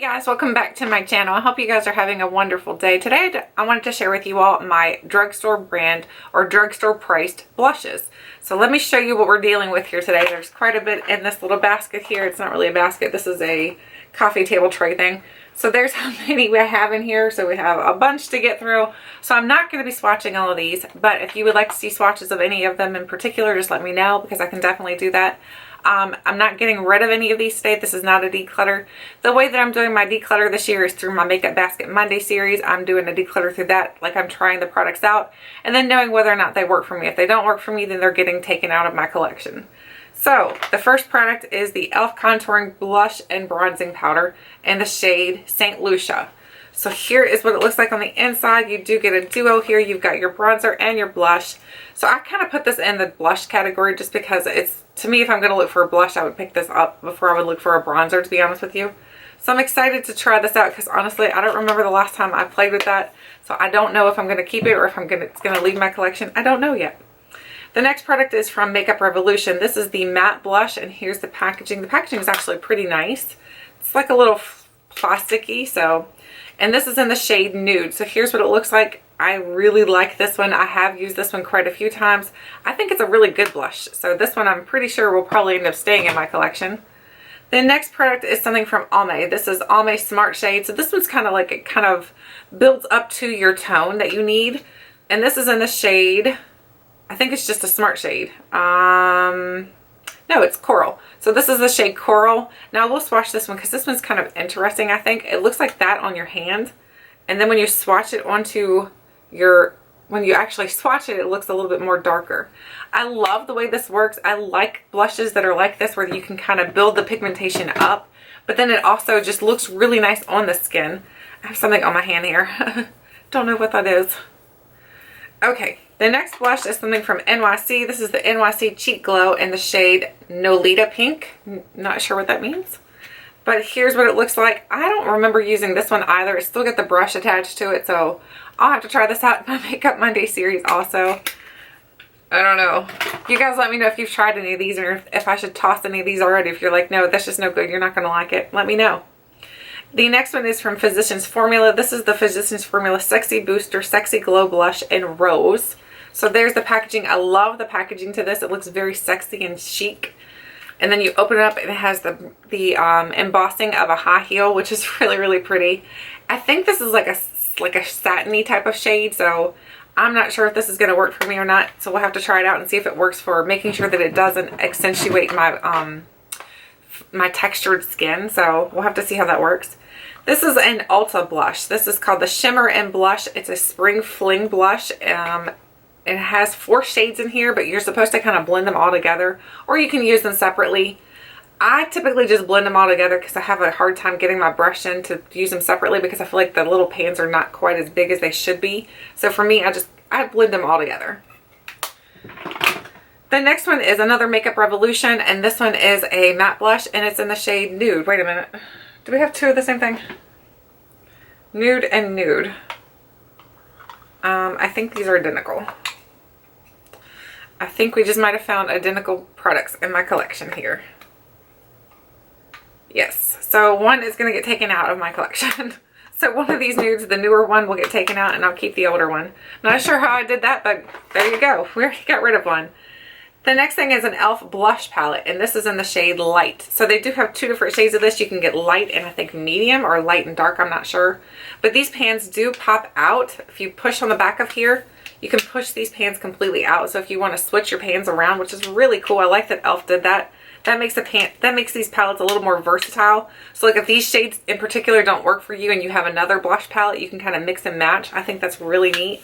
Guys, welcome back to my channel. I hope you guys are having a wonderful day. Today I wanted to share with you all my drugstore brand or drugstore priced blushes. So let me show you what we're dealing with here today. There's quite a bit in this little basket here. It's not really a basket. This is a coffee table tray thing. So there's how many we have in here. So we have a bunch to get through. So I'm not going to be swatching all of these, but if you would like to see swatches of any of them in particular, just let me know because I can definitely do that. I'm not getting rid of any of these today. This is not a declutter. The way that I'm doing my declutter this year is through my Makeup Basket Monday series. I'm doing a declutter through that, like I'm trying the products out and then knowing whether or not they work for me. If they don't work for me, then they're getting taken out of my collection. So the first product is the e.l.f. Contouring Blush and Bronzing Powder in the shade St. Lucia. So here is what it looks like on the inside. You do get a duo here. You've got your bronzer and your blush. So I kind of put this in the blush category just because it's, to me, if I'm going to look for a blush, I would pick this up before I would look for a bronzer, to be honest with you. So I'm excited to try this out because honestly, I don't remember the last time I played with that. So I don't know if I'm going to keep it or if it's going to leave my collection. I don't know yet. The next product is from Makeup Revolution. This is the matte blush and here's the packaging. The packaging is actually pretty nice. It's like a little plasticky, so... And this is in the shade Nude. So here's what it looks like. I really like this one. I have used this one quite a few times. I think it's a really good blush. So this one I'm pretty sure will probably end up staying in my collection. The next product is something from Almay. This is Almay Smart Shade. So this one's kind of like, it kind of builds up to your tone that you need. And this is in the shade, I think it's just a smart shade. No, it's Coral. So this is the shade Coral. Now we'll swatch this one because this one's kind of interesting, I think. It looks like that on your hand. And then when you swatch it onto your, when you actually swatch it, it looks a little bit more darker. I love the way this works. I like blushes that are like this where you can kind of build the pigmentation up. But then it also just looks really nice on the skin. I have something on my hand here. Don't know what that is. Okay. The next blush is something from NYC. This is the NYC Cheek Glow in the shade Nolita Pink. Not sure what that means. But here's what it looks like. I don't remember using this one either. It's still got the brush attached to it. So I'll have to try this out in my Makeup Monday series also. I don't know. You guys let me know if you've tried any of these or if I should toss any of these already. If you're like, no, that's just no good. You're not going to like it. Let me know. The next one is from Physicians Formula. This is the Physicians Formula Sexy Booster Sexy Glow Blush in Rose. So there's the packaging. I love the packaging to this. It looks very sexy and chic. And then you open it up and it has the embossing of a high heel, which is really, really pretty. I think this is like a satiny type of shade. So I'm not sure if this is going to work for me or not. So we'll have to try it out and see if it works for making sure that it doesn't accentuate my, my textured skin. So we'll have to see how that works. This is an Ulta blush. This is called the Shimmer and Blush. It's a Spring Fling blush. It has 4 shades in here, but you're supposed to kind of blend them all together, or you can use them separately. I typically just blend them all together because I have a hard time getting my brush in to use them separately because I feel like the little pans are not quite as big as they should be. So for me, I blend them all together. The next one is another Makeup Revolution, and this one is a matte blush, and it's in the shade Nude. Wait a minute. Do we have 2 of the same thing? Nude and Nude. I think these are identical. I think we just might have found identical products in my collection here. Yes. So one is going to get taken out of my collection. So one of these nudes, the newer one, will get taken out and I'll keep the older one. I'm not sure how I did that, but there you go. We already got rid of one. The next thing is an e.l.f. blush palette, and this is in the shade Light. So they do have 2 different shades of this. You can get light and I think medium, or light and dark, I'm not sure. But these pans do pop out. If you push on the back of here, you can push these pans completely out. So if you want to switch your pans around, which is really cool. I like that e.l.f. did that. That makes these palettes a little more versatile. So like if these shades in particular don't work for you and you have another blush palette, you can kind of mix and match. I think that's really neat.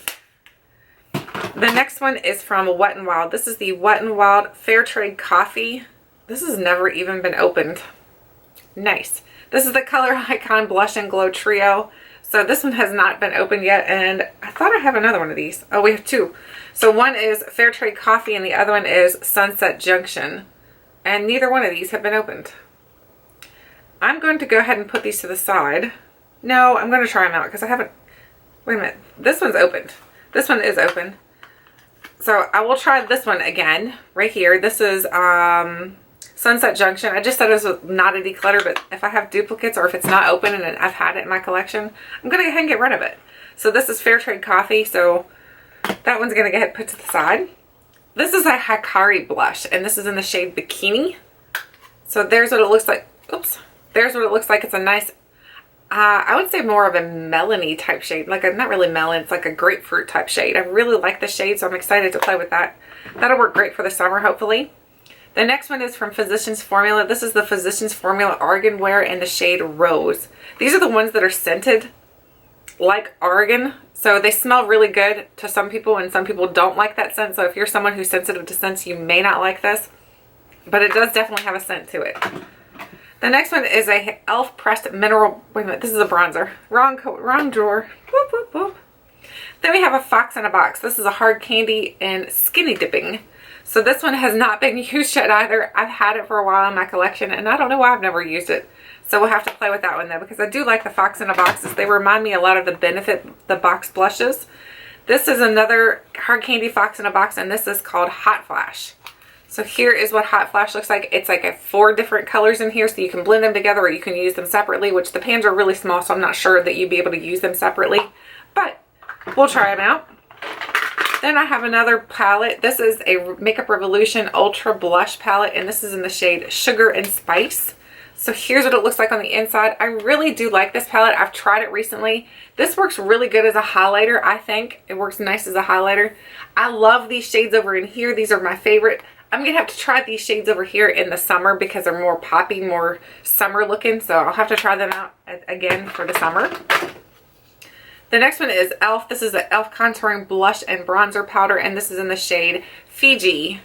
The next one is from Wet n Wild. This is the Wet n Wild Fair Trade Coffee. This has never even been opened. Nice. This is the Color Icon Blush and Glow Trio. So this one has not been opened yet, and I thought I have another one of these. Oh, we have 2. So one is Fair Trade Coffee and the other one is Sunset Junction. And neither one of these have been opened. I'm going to go ahead and put these to the side. No, I'm going to try them out because I haven't... Wait a minute. This one's opened. This one is open. So I will try this one again right here. This is Sunset Junction. I just said it was not a declutter, but if I have duplicates or if it's not open and I've had it in my collection, I'm going to go ahead and get rid of it. So this is Fair Trade Coffee, so that one's going to get put to the side. This is a Hikari blush, and this is in the shade Bikini. So there's what it looks like. Oops. There's what it looks like. It's a nice, I would say more of a melony type shade. Like not really melon, it's like a grapefruit type shade. I really like the shade, so I'm excited to play with that. That'll work great for the summer, hopefully. The next one is from Physicians Formula. This is the Physicians Formula Argan Wear in the shade Rose. These are the ones that are scented like argan. So they smell really good to some people, and some people don't like that scent. So if you're someone who's sensitive to scents, you may not like this. But it does definitely have a scent to it. The next one is a e.l.f. Pressed Mineral... Wait a minute, this is a bronzer. Wrong drawer. Whoop, whoop, whoop. Then we have a Fox in a Box. This is a hard candy and skinny dipping. So this one has not been used yet either. I've had it for a while in my collection, and I don't know why I've never used it. So we'll have to play with that one though, because I do like the Fox in a Boxes. They remind me a lot of the Benefit, the box blushes. This is another hard candy Fox in a Box, and this is called Hot Flash. So here is what Hot Flash looks like. It's like 4 different colors in here, so you can blend them together or you can use them separately, which the pans are really small, so I'm not sure that you'd be able to use them separately. But we'll try them out. Then I have another palette. This is a Makeup Revolution Ultra Blush palette, and this is in the shade Sugar and Spice. So here's what it looks like on the inside. I really do like this palette. I've tried it recently. This works really good as a highlighter, I think. It works nice as a highlighter. I love these shades over in here. These are my favorite. I'm going to have to try these shades over here in the summer because they're more poppy, more summer looking. So I'll have to try them out again for the summer. The next one is e.l.f. This is the e.l.f. Contouring Blush and Bronzer Powder, and this is in the shade Fiji.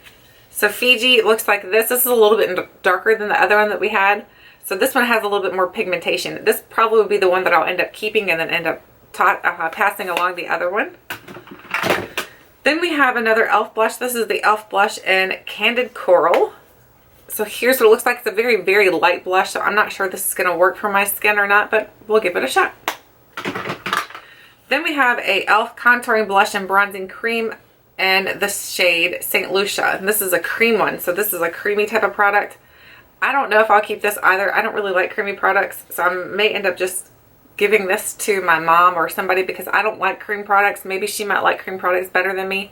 So Fiji looks like this. This is a little bit darker than the other one that we had. So this one has a little bit more pigmentation. This probably would be the one that I'll end up keeping and then end up passing along the other one. Then we have another e.l.f. blush. This is the e.l.f. blush in Candid Coral. So here's what it looks like. It's a very, very light blush, so I'm not sure this is going to work for my skin or not, but we'll give it a shot. Then we have a e.l.f. Contouring Blush and Bronzing Cream in the shade St. Lucia. And this is a cream one, so this is a creamy type of product. I don't know if I'll keep this either. I don't really like creamy products, so I may end up just giving this to my mom or somebody because I don't like cream products. Maybe she might like cream products better than me.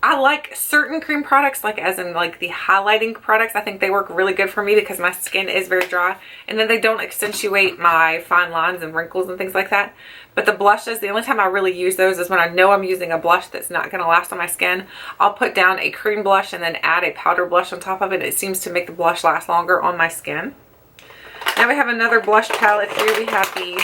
I like certain cream products, like as in like the highlighting products. I think they work really good for me because my skin is very dry, and then they don't accentuate my fine lines and wrinkles and things like that. But the blushes, the only time I really use those is when I know I'm using a blush that's not going to last on my skin. I'll put down a cream blush and then add a powder blush on top of it. It seems to make the blush last longer on my skin. Now we have another blush palette here. We have the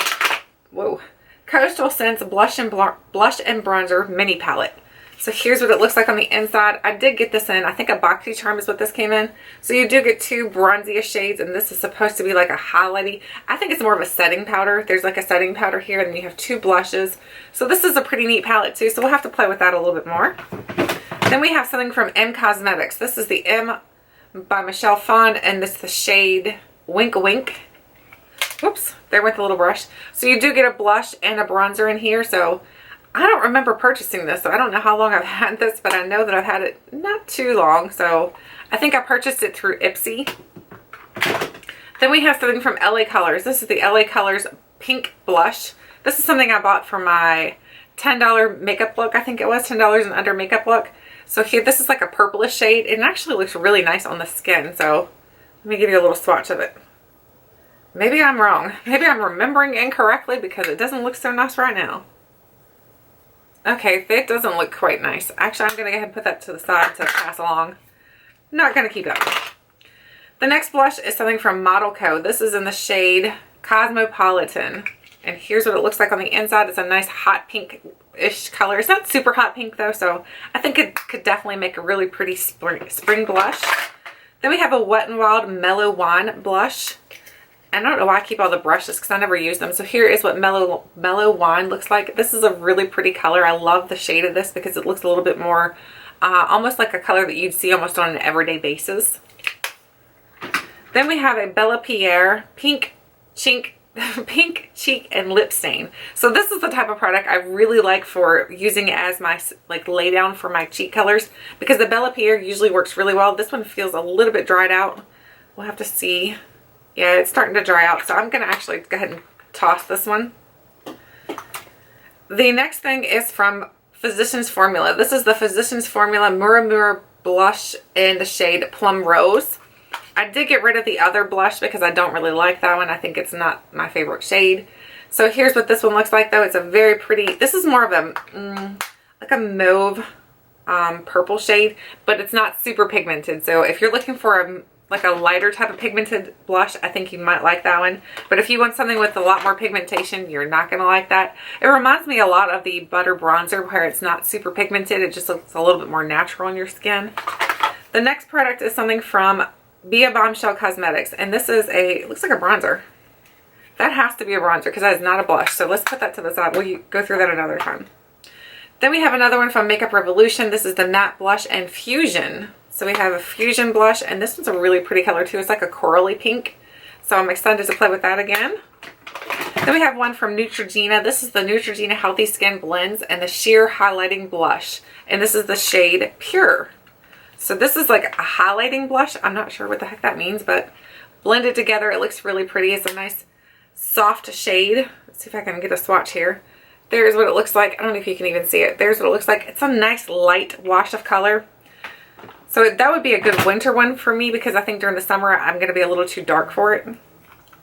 Coastal Scents Blush and Bronzer Mini Palette. So here's what it looks like on the inside. I did get this in, I think a Boxy Charm is what this came in. So you do get 2 bronziest shades, and this is supposed to be like a highlighty. I think it's more of a setting powder. There's like a setting powder here, and then you have 2 blushes. So this is a pretty neat palette too, so we'll have to play with that a little bit more. Then we have something from M Cosmetics. This is the M by Michelle Phan, and this is the shade Wink Wink. Whoops, there went the little brush. So you do get a blush and a bronzer in here, so I don't remember purchasing this, so I don't know how long I've had this, but I know that I've had it not too long, so I think I purchased it through Ipsy. Then we have something from LA Colors. This is the LA Colors Pink Blush. This is something I bought for my $10 makeup look. I think it was $10 and under makeup look. So here, this is like a purplish shade. It actually looks really nice on the skin, so let me give you a little swatch of it. Maybe I'm wrong. Maybe I'm remembering incorrectly because it doesn't look so nice right now. Okay, it doesn't look quite nice. Actually, I'm going to go ahead and put that to the side to pass along. Not going to keep that one. The next blush is something from Model Co. This is in the shade Cosmopolitan. And here's what it looks like on the inside. It's a nice hot pink-ish color. It's not super hot pink though, so I think it could definitely make a really pretty spring blush. Then we have a Wet n Wild Mellow Wine blush. I don't know why I keep all the brushes because I never use them. So here is what Mellow Wine looks like. This is a really pretty color. I love the shade of this because it looks a little bit more almost like a color that you'd see almost on an everyday basis. Then we have a Bella Pierre Pink Cheek and Lip Stain. So this is the type of product I really like for using as my like lay down for my cheek colors because the Bella Pierre usually works really well. This one feels a little bit dried out. we'll have to see. Yeah, it's starting to dry out, so I'm going to actually go ahead and toss this one. The next thing is from Physicians Formula. This is the Physicians Formula Muramura blush in the shade Plum Rose. I did get rid of the other blush because I don't really like that one. I think it's not my favorite shade. So here's what this one looks like though. It's a very pretty, this is more of a, like a mauve purple shade, but it's not super pigmented. So if you're looking for like a lighter type of pigmented blush, I think you might like that one. But if you want something with a lot more pigmentation, you're not going to like that. It reminds me a lot of the Butter Bronzer where it's not super pigmented. It just looks a little bit more natural on your skin. The next product is something from Be Bombshell Cosmetics. And this is it looks like a bronzer. That has to be a bronzer because that is not a blush. So let's put that to the side. We'll go through that another time. Then we have another one from Makeup Revolution. This is the Matte Blush and Fusion. So we have a Fusion blush, and this one's a really pretty color too. It's like a corally pink. So I'm excited to play with that again. Then we have one from Neutrogena. This is the Neutrogena Healthy Skin Blends and the Sheer Highlighting Blush. And this is the shade Pure. So this is like a highlighting blush. I'm not sure what the heck that means, but blended together, it looks really pretty. It's a nice soft shade. Let's see if I can get a swatch here. There's what it looks like. I don't know if you can even see it. There's what it looks like. It's a nice light wash of color. So that would be a good winter one for me because I think during the summer I'm going to be a little too dark for it.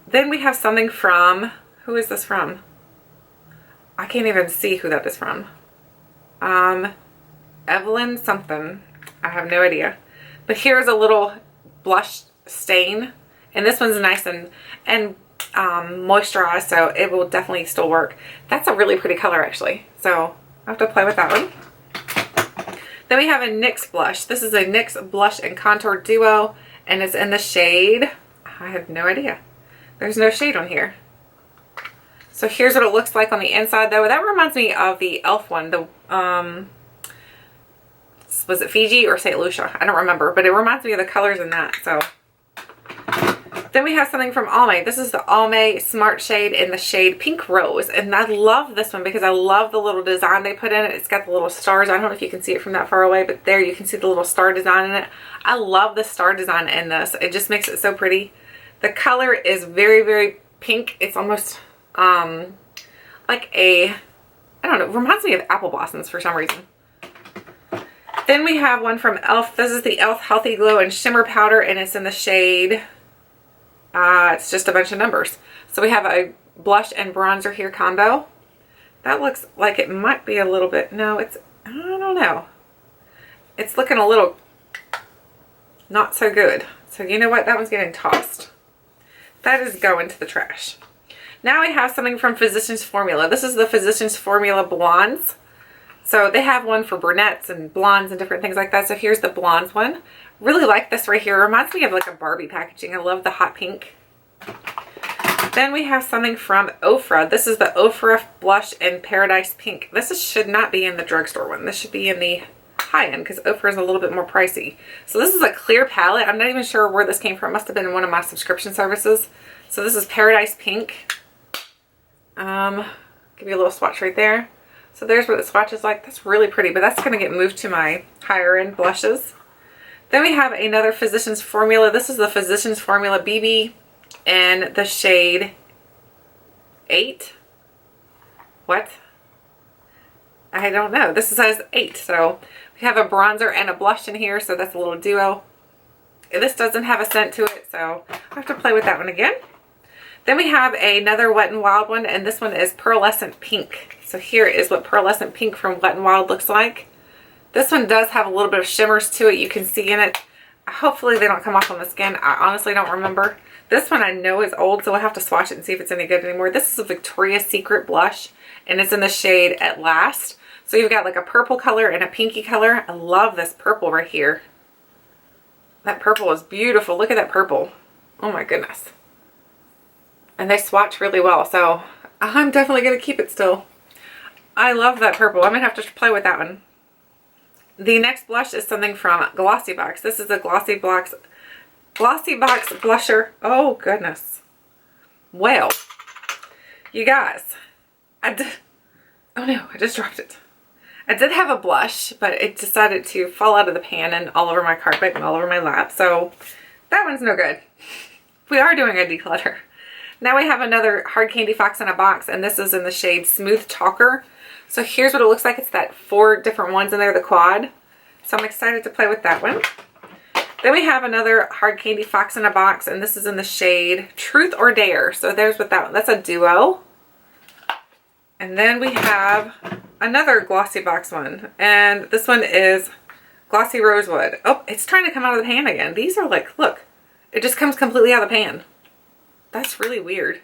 Then we have something from, who is this from? I can't even see who that is from. Evelyn something. I have no idea. But here's a little blush stain. And this one's nice and moisturized, so it will definitely still work. That's a really pretty color actually. So I have to play with that one. Then we have a NYX blush. This is a NYX Blush and Contour Duo, and it's in the shade, I have no idea. There's no shade on here. So here's what it looks like on the inside though. That reminds me of the e.l.f. one. The was it Fiji or St. Lucia? I don't remember, but it reminds me of the colors in that. So then we have something from Almay. This is the Almay Smart Shade in the shade Pink Rose. And I love this one because I love the little design they put in it. It's got the little stars. I don't know if you can see it from that far away, but there you can see the little star design in it. I love the star design in this. It just makes it so pretty. The color is very, very pink. It's almost like a, I don't know, it reminds me of apple blossoms for some reason. Then we have one from e.l.f. This is the e.l.f. Healthy Glow and Shimmer Powder, and it's in the shade... it's just a bunch of numbers. So we have a blush and bronzer here combo. That looks like it might be a little bit, no, it's, I don't know. It's looking a little not so good. So you know what? That one's getting tossed. That is going to the trash. Now we have something from Physicians Formula. This is the Physicians Formula Blondes. So they have one for brunettes and blondes and different things like that. So here's the blondes one. Really like this right here. Reminds me of like a Barbie packaging. I love the hot pink. Then we have something from Ofra. This is the Ofra Blush in Paradise Pink. This should not be in the drugstore one. This should be in the high end because Ofra is a little bit more pricey. So this is a clear palette. I'm not even sure where this came from. It must have been in one of my subscription services. So this is Paradise Pink. Give you a little swatch right there. So there's what the swatch is like. That's really pretty, but that's going to get moved to my higher end blushes. Then we have another Physicians Formula. This is the Physicians Formula BB in the shade 8. What? I don't know. This says 8. So we have a bronzer and a blush in here. So that's a little duo. This doesn't have a scent to it, so I have to play with that one again. Then we have another Wet n Wild one, and this one is Pearlescent Pink. So here is what Pearlescent Pink from Wet n Wild looks like. This one does have a little bit of shimmers to it. You can see in it. Hopefully they don't come off on the skin. I honestly don't remember. This one I know is old, so I'll have to swatch it and see if it's any good anymore. This is a Victoria's Secret blush, and it's in the shade At Last. So you've got like a purple color and a pinky color. I love this purple right here. That purple is beautiful. Look at that purple. Oh my goodness. And they swatch really well, so I'm definitely going to keep it still. I love that purple. I'm going to have to play with that one. The next blush is something from Glossy Box. This is a Glossy Box blusher. Oh goodness. Well, you guys, oh no, I just dropped it. I did have a blush, but it decided to fall out of the pan and all over my carpet and all over my lap. So That one's no good. We are doing a declutter. Now we have another hard candy fox in a box, and this is in the shade Smooth Talker. So here's what it looks like. It's that 4 different ones in there, the quad. So I'm excited to play with that one. Then we have another hard candy fox in a box, and this is in the shade Truth or Dare. So there's what that one, that's a duo. And then we have another glossy box one, and this one is Glossy Rosewood. Oh, it's trying to come out of the pan again. These are like, look, it just comes completely out of the pan. That's really weird.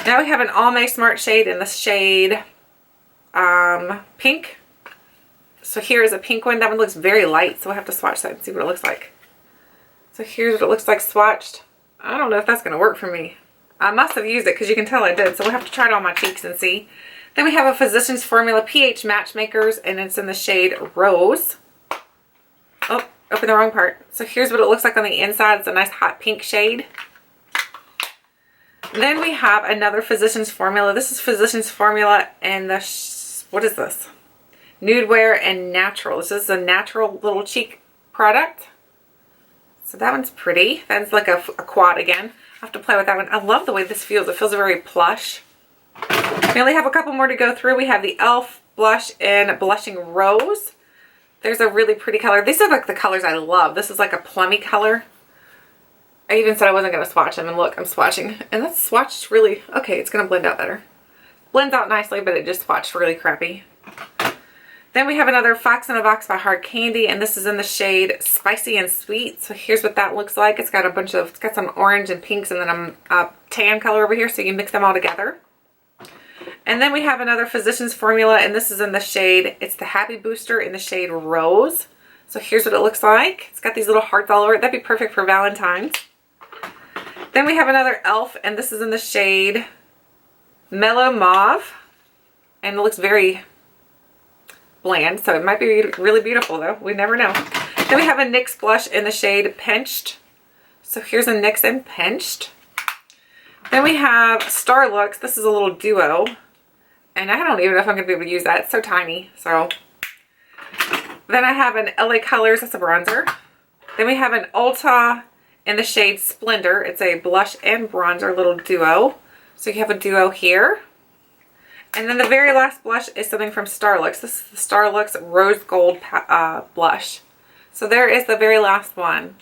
Now we have an All May Smart shade in the shade pink. So here is a pink one. That one looks very light, so we'll have to swatch that and see what it looks like. So here's what it looks like swatched. I don't know if that's going to work for me. I must have used it because you can tell I did, so we'll have to try it on my cheeks and see. Then we have a Physicians Formula pH Matchmakers, and it's in the shade Rose. Oh, open the wrong part. So here's what it looks like on the inside. It's a nice hot pink shade. Then we have another Physicians Formula. This is Physicians Formula and the, what is this? Nude Wear and Natural. This is a natural little cheek product. So that one's pretty. That's like a quad again. I'll have to play with that one. I love the way this feels. It feels very plush. We only have a couple more to go through. We have the e.l.f. blush in Blushing Rose. There's a really pretty color. These are like the colors I love. This is like a plummy color. I even said I wasn't going to swatch them, and look, I'm swatching. And that's swatched really, okay, it's going to blend out better. Blends out nicely, but it just swatched really crappy. Then we have another Fox in a Box by Hard Candy, and this is in the shade Spicy and Sweet. So here's what that looks like. It's got a bunch of, it's got some orange and pinks, and then a tan color over here, so you can mix them all together. And then we have another Physicians Formula, and this is in the shade, it's the Happy Booster in the shade Rose. So here's what it looks like. It's got these little hearts all over it. That'd be perfect for Valentine's. Then we have another e.l.f. and this is in the shade Mellow Mauve. And it looks very bland, so it might be really beautiful though. We never know. Then we have a NYX blush in the shade Pinched. So here's a NYX in Pinched. Then we have Starlux. This is a little duo. And I don't even know if I'm going to be able to use that. It's so tiny. So then I have an LA Colors. That's a bronzer. Then we have an Ulta in the shade Splendor. It's a blush and bronzer little duo. So you have a duo here. And then the very last blush is something from Starlux. This is the Starlux Rose Gold blush. So there is the very last one.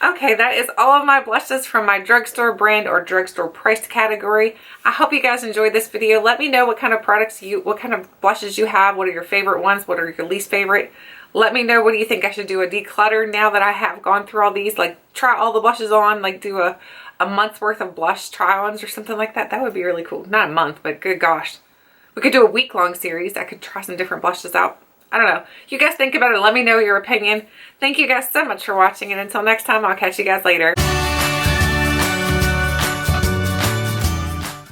Okay, that is all of my blushes from my drugstore brand or drugstore price category. I hope you guys enjoyed this video. Let me know what kind of products what kind of blushes you have. What are your favorite ones? What are your least favorite? Let me know, what do you think I should do a declutter now that I have gone through all these? Like try all the blushes on, like do a month's worth of blush try-ons or something like that. That would be really cool. Not a month, but good gosh. We could do a week-long series. I could try some different blushes out. I don't know. You guys think about it. Let me know your opinion. Thank you guys so much for watching, and until next time, I'll catch you guys later.